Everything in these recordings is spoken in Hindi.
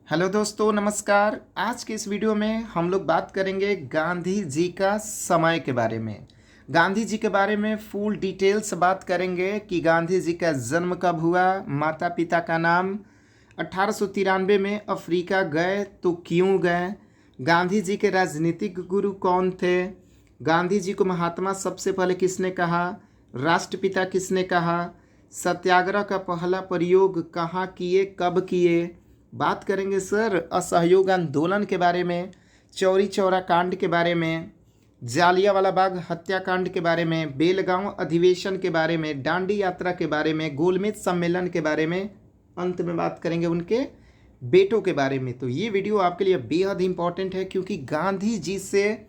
हेलो दोस्तों, नमस्कार। आज के इस वीडियो में हम लोग बात करेंगे गांधी जी का समय के बारे में। गांधी जी के बारे में फुल डिटेल्स बात करेंगे कि गांधी जी का जन्म कब हुआ, माता पिता का नाम, 1893 में अफ्रीका गए तो क्यों गए, गांधी जी के राजनीतिक गुरु कौन थे, गांधी जी को महात्मा सबसे पहले किसने कहा, राष्ट्रपिता किसने कहा, सत्याग्रह का पहला प्रयोग कहाँ किए, कब किए। बात करेंगे सर असहयोग आंदोलन के बारे में, चौरी चौरा कांड के बारे में, जालियांवाला बाग हत्याकांड के बारे में, बेलगांव अधिवेशन के बारे में, दांडी यात्रा के बारे में, गोलमेज सम्मेलन के बारे में, अंत में बात करेंगे उनके बेटों के बारे में। तो ये वीडियो आपके लिए बेहद इंपॉर्टेंट है, क्योंकि गांधी जी से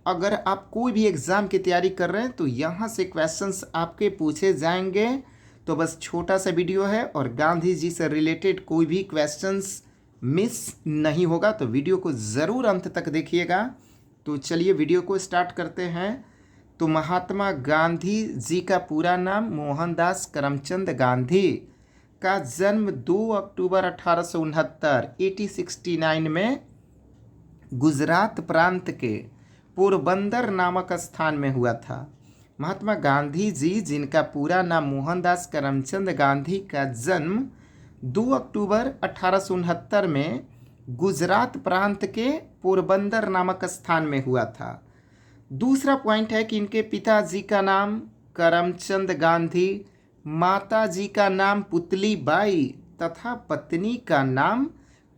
अगर आप कोई भी एग्ज़ाम की तैयारी कर रहे हैं तो यहाँ से क्वेश्चंस आपके पूछे जाएंगे। तो बस छोटा सा वीडियो है और गांधी जी से रिलेटेड कोई भी क्वेश्चंस मिस नहीं होगा, तो वीडियो को ज़रूर अंत तक देखिएगा। तो चलिए वीडियो को स्टार्ट करते हैं। तो महात्मा गांधी जी का पूरा नाम मोहनदास करमचंद गांधी का जन्म 2 अक्टूबर 1869 में गुजरात प्रांत के पोरबंदर नामक स्थान में हुआ था। महात्मा गांधी जी, जिनका पूरा नाम मोहनदास करमचंद गांधी का जन्म 2 अक्टूबर 1869 में गुजरात प्रांत के पोरबंदर नामक स्थान में हुआ था। दूसरा पॉइंट है कि इनके पिताजी का नाम करमचंद गांधी, माताजी का नाम पुतली बाई तथा पत्नी का नाम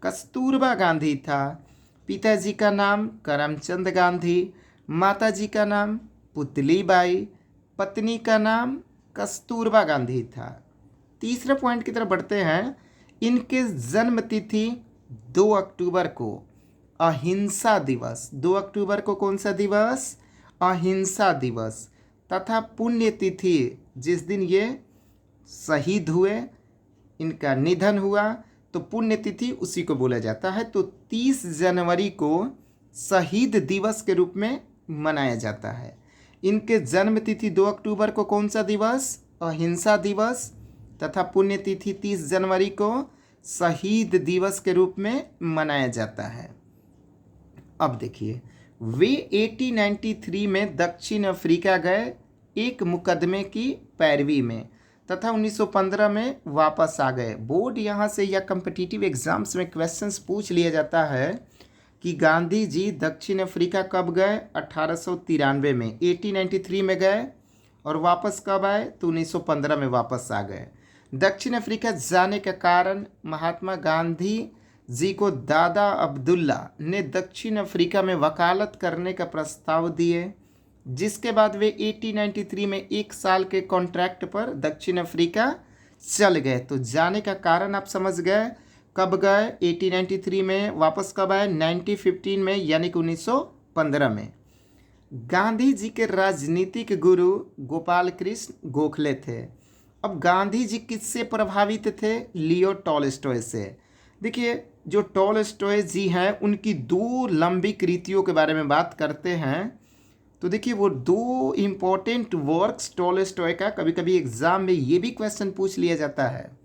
कस्तूरबा गांधी था। पिताजी का नाम करमचंद गांधी, माताजी का नाम पुतली बाई, पत्नी का नाम कस्तूरबा गांधी था। तीसरे पॉइंट की तरफ बढ़ते हैं। इनके जन्म तिथि 2 अक्टूबर को अहिंसा दिवस, 2 अक्टूबर को कौन सा दिवस, अहिंसा दिवस, तथा पुण्यतिथि जिस दिन ये शहीद हुए, इनका निधन हुआ, तो पुण्यतिथि उसी को बोला जाता है। तो 30 जनवरी को शहीद दिवस के रूप में मनाया जाता है। इनके जन्म तिथि 2 अक्टूबर को कौन सा दिवस, अहिंसा दिवस, तथा पुण्यतिथि 30 जनवरी को शहीद दिवस के रूप में मनाया जाता है। अब देखिए, वे 1893 में दक्षिण अफ्रीका गए एक मुकदमे की पैरवी में, तथा 1915 में वापस आ गए। बोर्ड यहाँ से या कम्पिटिटिव एग्जाम्स में क्वेश्चंस पूछ लिया जाता है कि गांधी जी दक्षिण अफ्रीका कब गए, 1893 में, 1893 में गए, और वापस कब आए, तो 1915 में वापस आ गए। दक्षिण अफ्रीका जाने का कारण, महात्मा गांधी जी को दादा अब्दुल्ला ने दक्षिण अफ्रीका में वकालत करने का प्रस्ताव दिए, जिसके बाद वे 1893 में 1 साल के कॉन्ट्रैक्ट पर दक्षिण अफ्रीका चल गए। तो जाने का कारण आप समझ गए, कब गए 1893 में, वापस कब आए 1915 में, यानी कि 1915 में। गांधी जी के राजनीतिक गुरु गोपाल कृष्ण गोखले थे। अब गांधी जी किससे प्रभावित थे, लियो टॉलस्टॉय से। देखिए, जो टॉलस्टॉय जी हैं उनकी 2 लंबी कृतियों के बारे में बात करते हैं। तो देखिए, वो 2 इम्पोर्टेंट वर्क्स टॉलस्टॉय का, कभी कभी एग्जाम में ये भी क्वेश्चन पूछ लिया जाता है।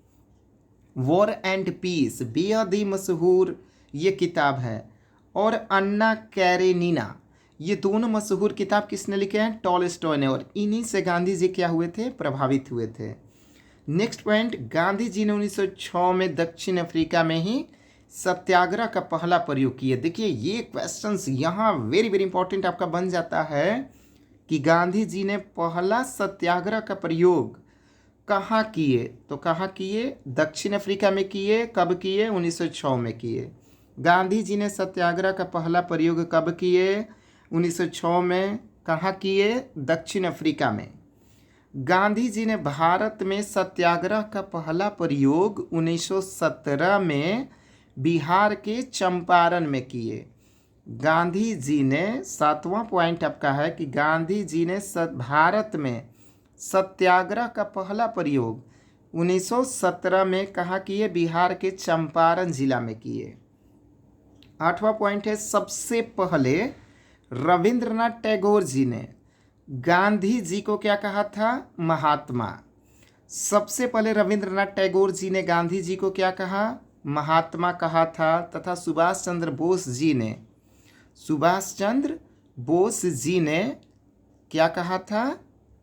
वॉर एंड पीस बेहद ही मशहूर ये किताब है, और अन्ना कैरेनिना, ये दोनों मशहूर किताब किसने लिखे हैं, टॉलस्टॉय ने, और इन्हीं से गांधी जी क्या हुए थे, प्रभावित हुए थे। नेक्स्ट पॉइंट, गांधी जी ने 1906 में दक्षिण अफ्रीका में ही सत्याग्रह का पहला प्रयोग किए। देखिए, ये क्वेश्चंस यहाँ वेरी वेरी इंपॉर्टेंट आपका बन जाता है कि गांधी जी ने पहला सत्याग्रह का प्रयोग कहाँ किए, तो कहाँ किए, दक्षिण अफ्रीका में किए। कब किए, 1906 में किए। गांधी जी ने सत्याग्रह का पहला प्रयोग कब किए, 1906 में। कहाँ किए, दक्षिण अफ्रीका में। गांधी जी ने भारत में सत्याग्रह का पहला प्रयोग 1917 में बिहार के चंपारण में किए। गांधी जी ने, 7वां पॉइंट आपका है कि गांधी जी ने भारत में सत्याग्रह का पहला प्रयोग 1917 में कहाँ किए, बिहार के चंपारण जिला में किए। 8वां पॉइंट है, सबसे पहले रविंद्रनाथ टैगोर जी ने गांधी जी को क्या कहा था, महात्मा। सबसे पहले रविंद्रनाथ टैगोर जी ने गांधी जी को क्या कहा, महात्मा कहा था तथा सुभाष चंद्र बोस जी ने क्या कहा था?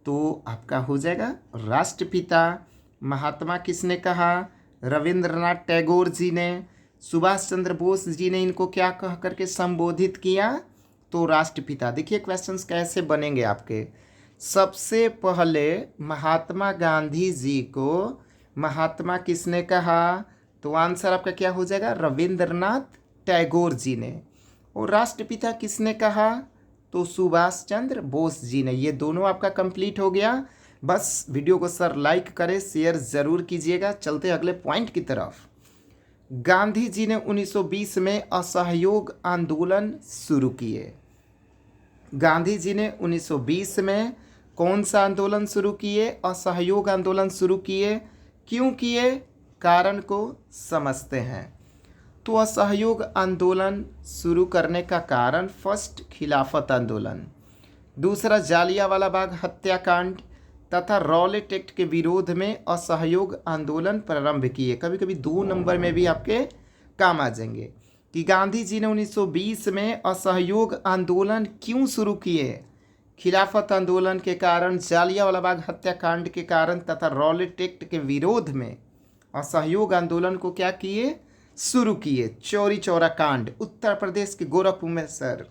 तो आपका हो जाएगा राष्ट्रपिता। महात्मा किसने कहा? रविंद्रनाथ टैगोर जी ने। सुभाष चंद्र बोस जी ने इनको क्या कह करके संबोधित किया? तो राष्ट्रपिता। देखिए क्वेश्चंस कैसे बनेंगे आपके। सबसे पहले महात्मा गांधी जी को महात्मा किसने कहा? तो आंसर आपका क्या हो जाएगा? रविंद्रनाथ टैगोर जी ने। और राष्ट्रपिता किसने कहा? तो सुभाष चंद्र बोस जी ने। ये दोनों आपका कंप्लीट हो गया। बस वीडियो को सर लाइक करें, शेयर ज़रूर कीजिएगा। चलते अगले पॉइंट की तरफ। गांधी जी ने 1920 में असहयोग आंदोलन शुरू किए। गांधी जी ने 1920 में कौन सा आंदोलन शुरू किए? असहयोग आंदोलन शुरू किए। क्यों किए? कारण को समझते हैं। तो असहयोग आंदोलन शुरू करने का कारण, फर्स्ट खिलाफत आंदोलन, दूसरा जालियांवाला बाग हत्याकांड तथा रॉलेट एक्ट के विरोध में असहयोग आंदोलन प्रारंभ किए। कभी कभी 2 नंबर में भी आपके काम आ जाएंगे कि गांधी जी ने 1920 में असहयोग आंदोलन क्यों शुरू किए? खिलाफत आंदोलन के कारण, जालियांवाला बाग हत्याकांड के कारण तथा रॉलेट एक्ट के विरोध में असहयोग आंदोलन को क्या किए? शुरू किए। चौरी चौरा कांड, उत्तर प्रदेश के गोरखपुर में सर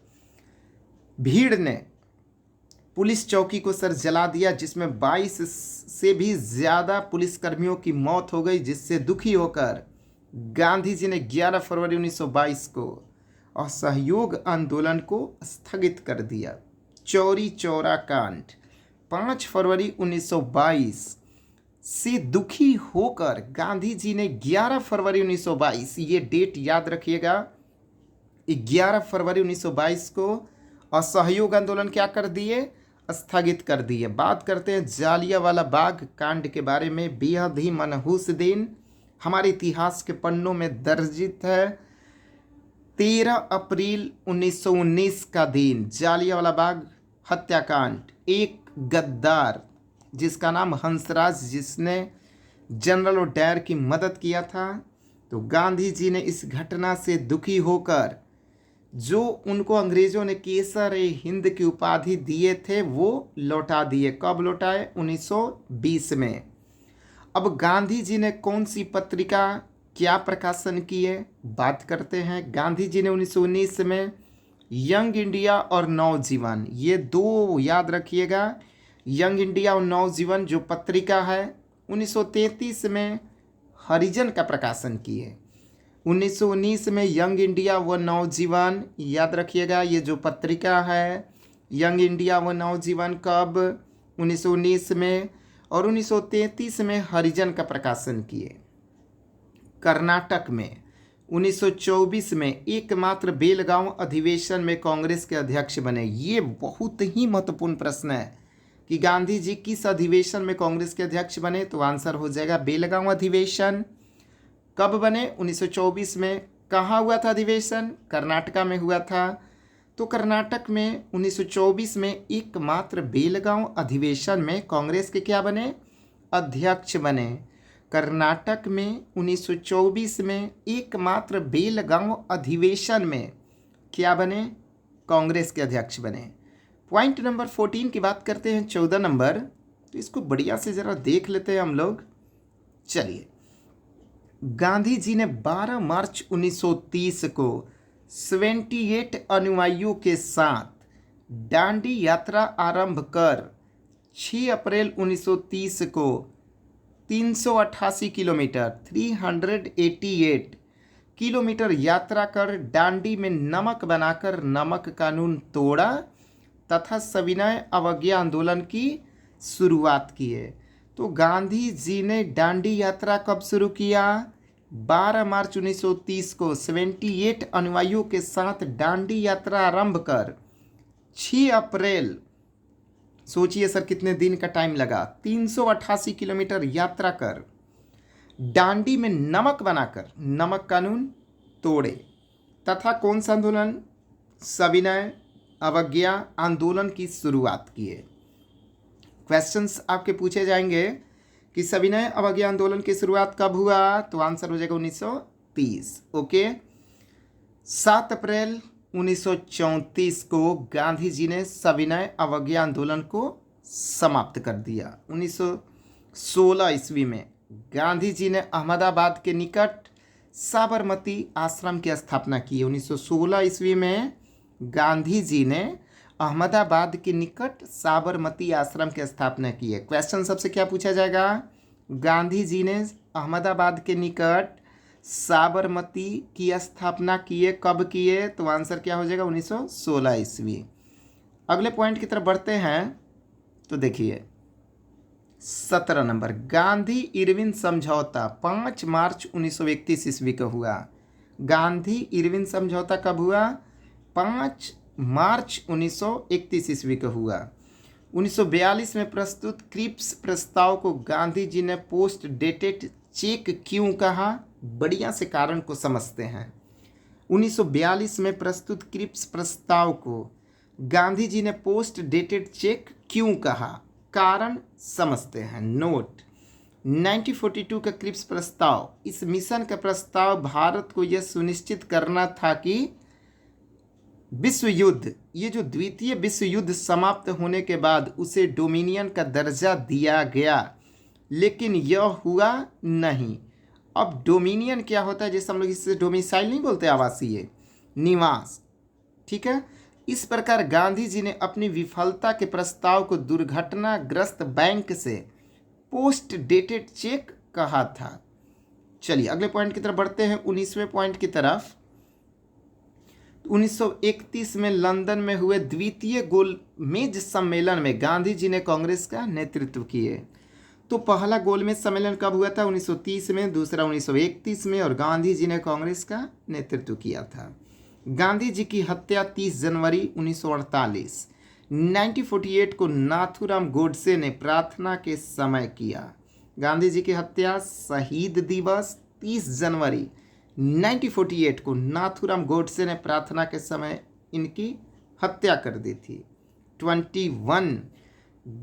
भीड़ ने पुलिस चौकी को सर जला दिया, जिसमें 22 से भी ज़्यादा पुलिसकर्मियों की मौत हो गई, जिससे दुखी होकर गांधी जी ने 11 फरवरी 1922 को असहयोग आंदोलन को स्थगित कर दिया। चौरी चौरा कांड 5 फरवरी 1922 से दुखी होकर गांधी जी ने 11 फरवरी 1922, ये डेट याद रखिएगा, 11 फरवरी 1922 को असहयोग आंदोलन क्या कर दिए? स्थगित कर दिए। बात करते हैं जालियांवाला बाग कांड के बारे में। बेहद ही मनहूस दिन हमारे इतिहास के पन्नों में दर्जित है। 13 अप्रैल 1919 का दिन, जालियांवाला बाग हत्याकांड। एक गद्दार जिसका नाम हंसराज, जिसने जनरल डायर की मदद किया था, तो गांधी जी ने इस घटना से दुखी होकर जो उनको अंग्रेजों ने केसर ए हिंद की उपाधि दिए थे वो लौटा दिए। कब लौटाए? 1920 में। अब गांधी जी ने कौन सी पत्रिका क्या प्रकाशन किए? बात करते हैं। गांधी जी ने 1919 में यंग इंडिया और नवजीवन, ये 2 याद रखिएगा। यंग इंडिया और नवजीवन जो पत्रिका है, 1933 में हरिजन का प्रकाशन किए। 1919 में यंग इंडिया व नवजीवन, याद रखिएगा, ये जो पत्रिका है यंग इंडिया व नवजीवन, कब? 1919 में। और 1933 में हरिजन का प्रकाशन किए। कर्नाटक में 1924 में एकमात्र बेलगांव अधिवेशन में कांग्रेस के अध्यक्ष बने। ये बहुत ही महत्वपूर्ण प्रश्न है कि गांधी जी किस अधिवेशन में कांग्रेस के अध्यक्ष बने? तो आंसर हो जाएगा बेलगांव अधिवेशन। कब बने? 1924 में। कहाँ हुआ था अधिवेशन? कर्नाटका में हुआ था। तो कर्नाटक में 1924 में एकमात्र बेलगांव अधिवेशन में कांग्रेस के क्या बने? अध्यक्ष बने। कर्नाटक में 1924 में एकमात्र बेलगांव अधिवेशन में क्या बने? कांग्रेस के अध्यक्ष बने। पॉइंट नंबर 14 की बात करते हैं, 14 नंबर। तो इसको बढ़िया से ज़रा देख लेते हैं हम लोग। चलिए, गांधी जी ने 12 मार्च 1930 को 78 अनुयायियों के साथ दांडी यात्रा आरंभ कर 6 अप्रैल 1930 को 388 किलोमीटर 388 किलोमीटर यात्रा कर दांडी में नमक बनाकर नमक कानून तोड़ा तथा सविनय अवज्ञा आंदोलन की शुरुआत किए। तो गांधी जी ने दांडी यात्रा कब शुरू किया? 12 मार्च 1930 को 78 अनुयायियों के साथ दांडी यात्रा आरंभ कर 6 अप्रैल, सोचिए सर कितने दिन का टाइम लगा, 388 किलोमीटर यात्रा कर दांडी में नमक बनाकर नमक कानून तोड़े तथा कौन सा आंदोलन? सविनय अवज्ञा आंदोलन की शुरुआत किए। क्वेश्चंस आपके पूछे जाएंगे कि सविनय अवज्ञा आंदोलन की शुरुआत कब हुआ? तो आंसर हो जाएगा 1930। ओके। 7 अप्रैल 1934 को गांधी जी ने सविनय अवज्ञा आंदोलन को समाप्त कर दिया। 1916 ईस्वी में गांधी जी ने अहमदाबाद के निकट साबरमती आश्रम की स्थापना की। 1916 ईस्वी में गांधी जी ने अहमदाबाद के निकट साबरमती आश्रम की स्थापना की है। क्वेश्चन सबसे क्या पूछा जाएगा? गांधी जी ने अहमदाबाद के निकट साबरमती की स्थापना किए, कब किए? तो आंसर क्या हो जाएगा? 1916 ईस्वी। अगले पॉइंट की तरफ बढ़ते हैं तो देखिए 17 नंबर, गांधी इरविन समझौता 5 मार्च 1931 ईस्वी का हुआ। गांधी इरविन समझौता कब हुआ? 5 मार्च 1931 ईस्वी का हुआ। 1942 में प्रस्तुत क्रिप्स प्रस्ताव को गांधी जी ने पोस्ट डेटेड चेक क्यों कहा? बढ़िया से कारण को समझते हैं। 1942 में प्रस्तुत क्रिप्स प्रस्ताव को गांधी जी ने पोस्ट डेटेड चेक क्यों कहा? कारण समझते हैं। नोट, 1942 का क्रिप्स प्रस्ताव, इस मिशन का प्रस्ताव भारत को यह सुनिश्चित करना था कि विश्व युद्ध, ये जो द्वितीय विश्व युद्ध समाप्त होने के बाद उसे डोमिनियन का दर्जा दिया गया, लेकिन यह हुआ नहीं। अब डोमिनियन क्या होता है? जैसे हम लोग इससे डोमिसाइल नहीं बोलते, आवासीय निवास, ठीक है। इस प्रकार गांधी जी ने अपनी विफलता के प्रस्ताव को दुर्घटनाग्रस्त बैंक से पोस्ट डेटेड चेक कहा था। चलिए अगले पॉइंट की तरफ बढ़ते हैं, 19वें पॉइंट की तरफ। 1931 में लंदन में हुए द्वितीय गोलमेज सम्मेलन में गांधी जी ने कांग्रेस का नेतृत्व किए। तो पहला गोलमेज सम्मेलन कब हुआ था? 1930 में, दूसरा 1931 में, और गांधी जी ने कांग्रेस का नेतृत्व किया था। गांधी जी की हत्या 30 जनवरी 1948 1948 को नाथूराम गोडसे ने प्रार्थना के समय किया। गांधी जी की हत्या शहीद दिवस 30 जनवरी 1948 को नाथूराम गोडसे ने प्रार्थना के समय इनकी हत्या कर दी थी। 21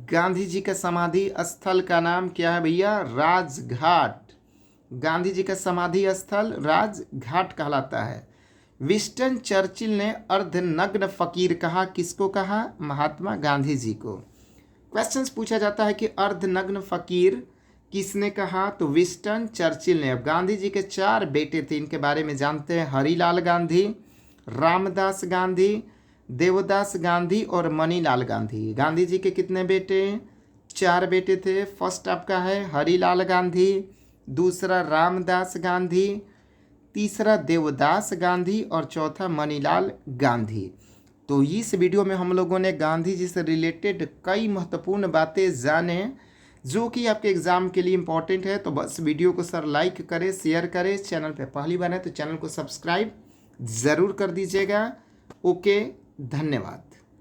गांधी जी का समाधि स्थल का नाम क्या है भैया? राजघाट। गांधी जी का समाधि स्थल राजघाट कहलाता है। विंस्टन चर्चिल ने अर्धनग्न फकीर कहा, किसको कहा? महात्मा गांधी जी को। क्वेश्चंस पूछा जाता है कि अर्धनग्न फकीर किसने कहा? तो विंस्टन चर्चिल ने। अब गांधी जी के 4 बेटे थे, इनके बारे में जानते हैं। हरिलाल गांधी, रामदास गांधी, देवदास गांधी और मणिलाल गांधी। गांधी जी के कितने बेटे? 4 बेटे थे। फर्स्ट आपका है हरिलाल गांधी, दूसरा रामदास गांधी, तीसरा देवदास गांधी और चौथा मणिलाल गांधी। तो इस वीडियो में हम लोगों ने गांधी जी से रिलेटेड कई महत्वपूर्ण बातें जाने जो कि आपके एग्ज़ाम के लिए इम्पॉर्टेंट है। तो बस वीडियो को सर लाइक करें, शेयर करें, चैनल पे पहली बार है तो चैनल को सब्सक्राइब ज़रूर कर दीजिएगा। ओके, धन्यवाद।